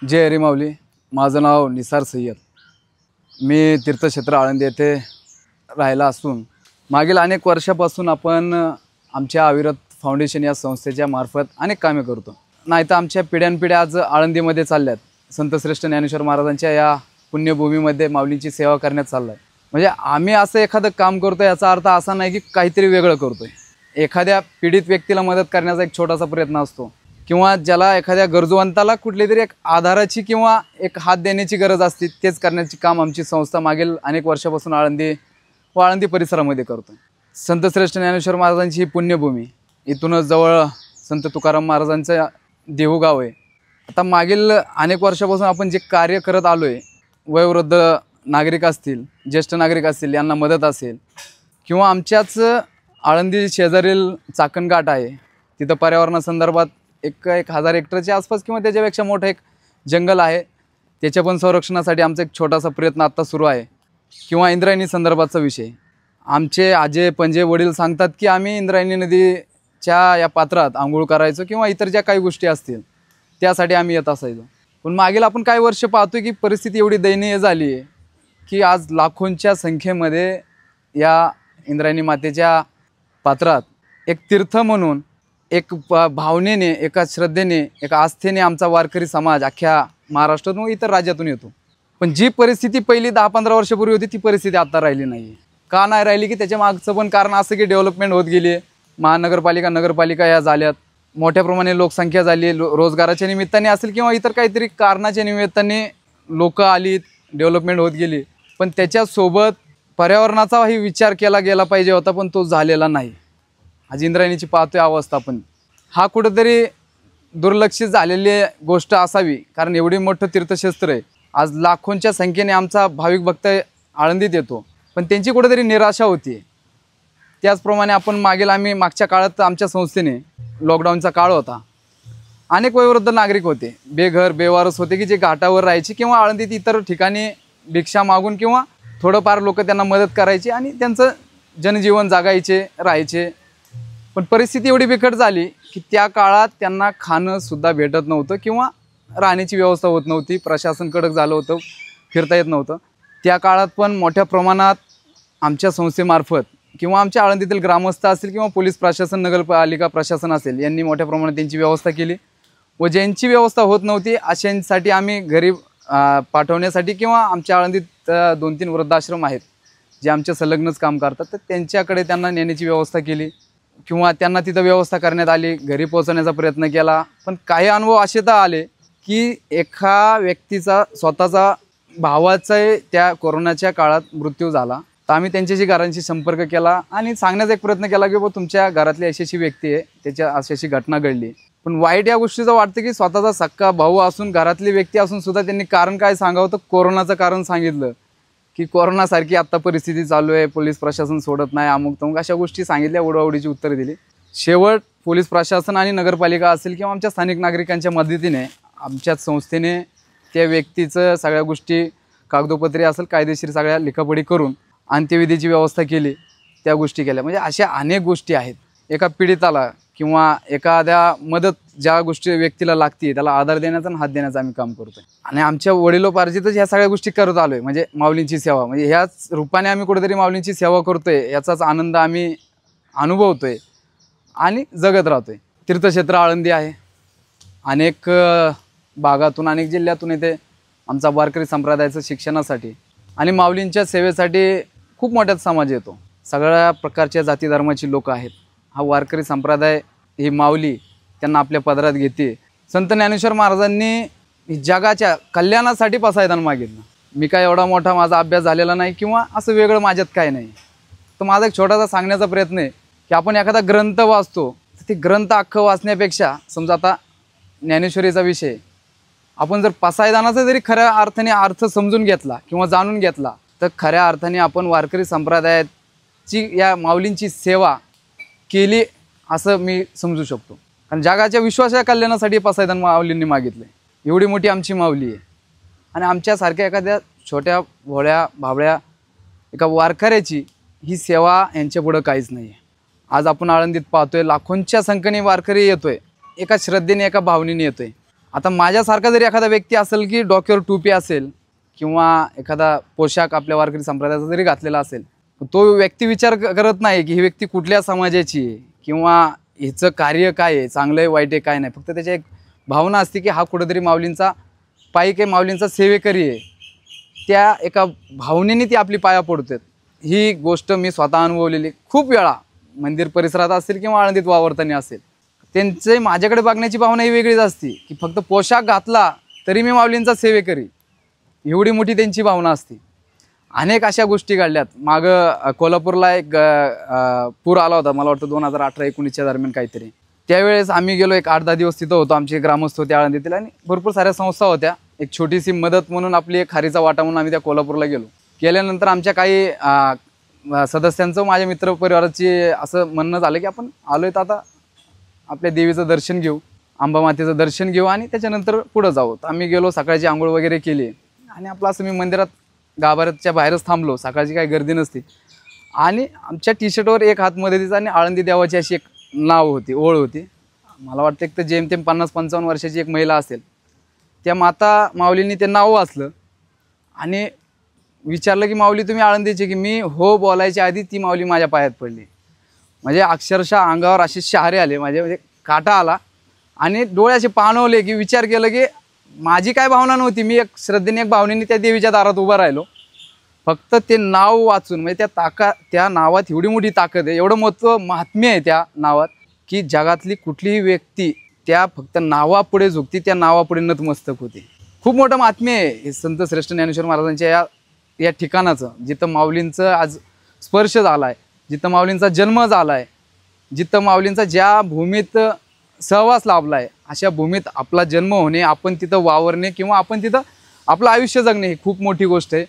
जय हरी माऊली. माझं नाव निसार सय्यद. मी तीर्थक्षेत्र आळंदी येथे राहिला असून मागील अनेक वर्षापासून आपण आमच्या अविरत फाउंडेशन या संस्थेच्या मार्फत अनेक कामे करतो. नाही तर आमच्या पिढ्यानपिढ्या आज आळंदीमध्ये चालल्यात. संतश्रेष्ठ ज्ञानेश्वर महाराजांच्या या पुण्यभूमीमध्ये माऊलींची सेवा करण्यात चाललं आहे. म्हणजे आम्ही असं एखादं काम करतो याचा अर्थ असा नाही की काहीतरी वेगळं करतोय. एखाद्या पीडित व्यक्तीला मदत करण्याचा एक छोटासा प्रयत्न असतो किंवा ज्याला एखाद्या गरजवंताला कुठली तरी एक आधाराची किंवा एक हात देण्याची गरज असते, तेच करण्याचे काम आमची संस्था मागील अनेक वर्षापासून आळंदी परिसरामध्ये करतो. संतश्रेष्ठ ज्ञानेश्वर महाराजांची ही पुण्यभूमी, इथूनच जवळ संत तुकाराम महाराजांचं देहूगाव आहे. आता मागील अनेक वर्षापासून आपण जे कार्य करत आलो आहे, वयोवृद्ध नागरिक असतील, ज्येष्ठ नागरिक असतील, यांना मदत असेल किंवा आमच्याच आळंदी शेजारील चाकणघाट आहे, तिथं पर्यावरणासंदर्भात एक 1000 हेक्टरच्या आसपास किंवा त्याच्यापेक्षा मोठं एक जंगल आहे, त्याच्या पण संरक्षणासाठी आमचा एक छोटासा प्रयत्न आत्ता सुरू आहे. किंवा इंद्रायणी संदर्भाचा विषय, आमचे आजे पंजे वडील सांगतात की आम्ही इंद्रायणी नदीच्या या पात्रात आंघोळ करायचो किंवा इतर ज्या काही गोष्टी असतील त्यासाठी आम्ही येत असायचो. पण मागील आपण काही वर्ष पाहतोय की परिस्थिती एवढी दयनीय झाली आहे की आज लाखोंच्या संख्येमध्ये या इंद्रायणी मातेच्या पात्रात एक तीर्थ म्हणून, एक भावनेने, एका श्रद्धेने, एका आस्थेने आमचा वारकरी समाज अख्ख्या महाराष्ट्रातून व इतर राज्यातून येतो. पण जी परिस्थिती पहिली 10-15 वर्षापूर्वी होती ती परिस्थिती आता राहिली नाही. का नाही राहिली की त्याच्या मागचं पण कारण असं की डेव्हलपमेंट होत गेली आहे. महानगरपालिका, नगरपालिका या झाल्यात, मोठ्या प्रमाणे लोकसंख्या झाली आहे, रोजगाराच्या निमित्ताने असेल किंवा इतर काहीतरी कारणाच्या निमित्ताने लोक आलीत, डेव्हलपमेंट होत गेली. पण त्याच्यासोबत पर्यावरणाचाही विचार केला गेला पाहिजे होता, पण तो झालेला नाही. आज इंद्रायणीची पाहतोय अवस्था, पण हा कुठंतरी दुर्लक्षित झालेली गोष्ट असावी, कारण एवढी मोठं तीर्थक्षेत्र आहे. आज लाखोंच्या संख्येने आमचा भाविक भक्त आळंदीत येतो, पण त्यांची कुठंतरी निराशा होती. त्याचप्रमाणे आम्ही मागच्या काळात आमच्या संस्थेने, लॉकडाऊनचा काळ होता, अनेक वयोवृद्ध नागरिक होते, बेघर बेवारस होते की जे घाटावर राहायचे किंवा आळंदीत इतर ठिकाणी भिक्षा मागून किंवा थोडंफार लोक त्यांना मदत करायची आणि त्यांचं जनजीवन जगायचे, राहायचे. पण परिस्थिती एवढी बिकट झाली की त्या काळात त्यांना खाणंसुद्धा भेटत नव्हतं किंवा राहण्याची व्यवस्था होत नव्हती. प्रशासन कडक झालं होतं, फिरता येत नव्हतं. त्या काळात पण मोठ्या प्रमाणात आमच्या संस्थेमार्फत किंवा आमच्या आळंदीतील ग्रामस्थ असतील किंवा पोलीस प्रशासन, नगरपालिका प्रशासन असेल, यांनी मोठ्या प्रमाणात त्यांची व्यवस्था केली. व ज्यांची व्यवस्था होत नव्हती अशांसाठी आम्ही घरी पाठवण्यासाठी किंवा आमच्या आळंदीत 2-3 वृद्धाश्रम आहेत जे आमच्या संलग्नच काम करतात, तर त्यांच्याकडे त्यांना नेण्याची व्यवस्था केली किंवा त्यांना तिथं व्यवस्था करण्यात आली, घरी पोहोचवण्याचा प्रयत्न केला. पण काही अनुभव असे तर आले की एका व्यक्तीचा स्वतःचा भावाचा त्या कोरोनाच्या काळात मृत्यू झाला, तर आम्ही त्यांच्याशी घरांशी संपर्क केला आणि सांगण्याचा एक प्रयत्न केला की बाबा तुमच्या घरातली अशी व्यक्ती आहे, त्याच्या अशी घटना घडली. पण वाईट या गोष्टीचं वाटतं की स्वतःचा सक्का भाऊ असून, घरातली व्यक्ती असून सुद्धा त्यांनी कारण काय सांगावं, तर कोरोनाचं कारण सांगितलं की कोरोनासारखी आत्ता परिस्थिती चालू आहे, पोलीस प्रशासन सोडत नाही, अमुक तमुक अशा गोष्टी सांगितल्या, उडवाउडीची उत्तरं दिली. शेवट पोलीस प्रशासन आणि नगरपालिका असेल किंवा आमच्या स्थानिक नागरिकांच्या मदतीने आमच्याच संस्थेने त्या व्यक्तीचं सगळ्या गोष्टी, कागदोपत्री असेल, कायदेशीर सगळ्या लिखापडी करून अंत्यविधीची व्यवस्था केली, त्या गोष्टी केल्या. म्हणजे अशा अनेक गोष्टी आहेत. एका पीडिताला किंवा एखाद्या मदत ज्या गोष्टी व्यक्तीला लागते त्याला आधार देण्याचा आणि हात देण्याचं आम्ही काम करतोय. आणि आमच्या वडिलोपार्जितच ह्या सगळ्या गोष्टी करत आलो आहे. म्हणजे माऊलींची सेवा, म्हणजे ह्याच रूपाने आम्ही कुठेतरी माऊलींची सेवा करतोय, याचाच आनंद आम्ही अनुभवतोय आणि जगत राहतोय. तीर्थक्षेत्र आळंदी आहे. अनेक भागातून, अनेक जिल्ह्यातून येथे आमचा वारकरी संप्रदायाचं शिक्षणासाठी आणि माऊलींच्या सेवेसाठी खूप मोठ्यात समाज येतो. सगळ्या प्रकारच्या जाती धर्माची लोक आहेत. हा वारकरी संप्रदाय, ही माऊली त्यांना आपल्या पदरात घेते. संत ज्ञानेश्वर महाराजांनी जगाच्या कल्याणासाठी पसायदान मागितलं. मी काय एवढा मोठा माझा अभ्यास झालेला नाही किंवा असं वेगळं माझ्यात काय नाही, तर माझा एक छोटासा सांगण्याचा प्रयत्न आहे की आपण एखादा ग्रंथ वाचतो, तर ते ग्रंथ अख्खं वाचण्यापेक्षा, समजा आता ज्ञानेश्वरीचा विषय, आपण जर पसायदानाचा जरी खऱ्या अर्थाने अर्थ समजून घेतला किंवा जाणून घेतला, तर खऱ्या अर्थाने आपण वारकरी संप्रदायाची, या माऊलींची सेवा केली असं मी समजू शकतो. कारण जगाच्या विश्वाच्या कल्याणासाठी पसायदान माऊलींनी मागितले. एवढी मोठी आमची माऊली आहे आणि आमच्यासारख्या एखाद्या छोट्या भोळ्या भाबड्या एका वारकऱ्याची ही सेवा यांच्यापुढं काहीच नाही आहे. आज आपण आळंदीत पाहतोय लाखोंच्या संख्येने वारकरी येतोय, एका श्रद्धेने, एका भावनेने येतोय. आता माझ्यासारखा जरी एखादा व्यक्ती असेल की डोक्यावर टोपी असेल किंवा एखादा पोशाख आपल्या वारकरी संप्रदायाचा जरी घातलेला असेल, तो व्यक्ती विचार करत नाही की ही व्यक्ती कुठल्या समाजाची आहे किंवा हिचं कार्य काय आहे, चांगलं आहे वाईट आहे काय नाही. फक्त त्याची एक भावना असते की हा कुठेतरी माऊलींचा पायी माऊलींचा सेवेकरी आहे. त्या एका भावनेने ती आपली पाया पडतात. ही गोष्ट मी स्वतः अनुभवलेली खूप वेळा, मंदिर परिसरात असेल किंवा आळंदीत वावरताना असेल. त्यांचे माझ्याकडे बघण्याची भावना ही वेगळीच असते की फक्त पोशाख घातला तरी मी माऊलींचा सेवेकरी, एवढी मोठी त्यांची भावना असते. अनेक अशा गोष्टी घडल्यात. मागं कोल्हापूरला एक पूर आला होता, मला वाटतं 2018-19च्या दरम्यान काहीतरी. त्यावेळेस आम्ही गेलो, एक 8-10 दिवस तिथं होतो. आमचे ग्रामस्थ होते आळंदीतील आणि भरपूर साऱ्या संस्था होत्या. एक छोटीशी मदत म्हणून आपली एक खारीचा वाटा म्हणून आम्ही त्या कोल्हापूरला गेलो. गेल्यानंतर आमच्या काही सदस्यांचं, माझ्या मित्रपरिवाराची असं म्हणणं झालं की आपण आलोय तर आता आपल्या देवीचं दर्शन घेऊ, अंबामातेचं दर्शन घेऊ आणि त्याच्यानंतर पुढं जाऊ. तर आम्ही गेलो, सकाळची आंघोळ वगैरे केली आणि आपलं असं मी मंदिरात गाभाऱ्याच्या बाहेरच थांबलो. सकाळची काही गर्दी नसती आणि आमच्या टी शर्टवर एक हात मदतीचा आणि आळंदी देवाची अशी एक नाव होती, ओळ होती. मला वाटतं एक तर जेमतेम 50-55 वर्षाची एक महिला असेल. त्या माता माऊलींनी ते नाव वाचलं आणि विचारलं की माऊली तुम्ही आळंदीचे? की मी हो बोलायच्या आधी ती माऊली माझ्या पायात पडली. म्हणजे अक्षरशः अंगावर असे शहारे आले माझे, म्हणजे काटा आला आणि डोळे असे पाणवले की विचार केलं की माझी काय भावना नव्हती. मी एक श्रद्धेने, एक भावनेने त्या देवीच्या दारात उभा राहिलो. फक्त ते नाव वाचून, म्हणजे त्या नावात एवढी मोठी ताकद आहे, एवढं मोठं महात्म्य आहे त्या नावात की जगातली कुठलीही व्यक्ती त्या फक्त नावापुढे झुकती, त्या नावापुढे नतमस्तक होते. खूप मोठं महात्म्य आहे हे संत श्रेष्ठ ज्ञानेश्वर महाराजांच्या या ठिकाणाचं, जिथं माऊलींचं आज स्पर्श झाला आहे, जिथं माऊलींचा जन्म झाला आहे, जिथं माऊलींचा ज्या भूमीत सहवास लाभला आहे, अशा भूमीत आपला जन्म होणे, आपण तिथं वावरणे किंवा आपण तिथं आपलं आयुष्य जगणे ही खूप मोठी गोष्ट आहे.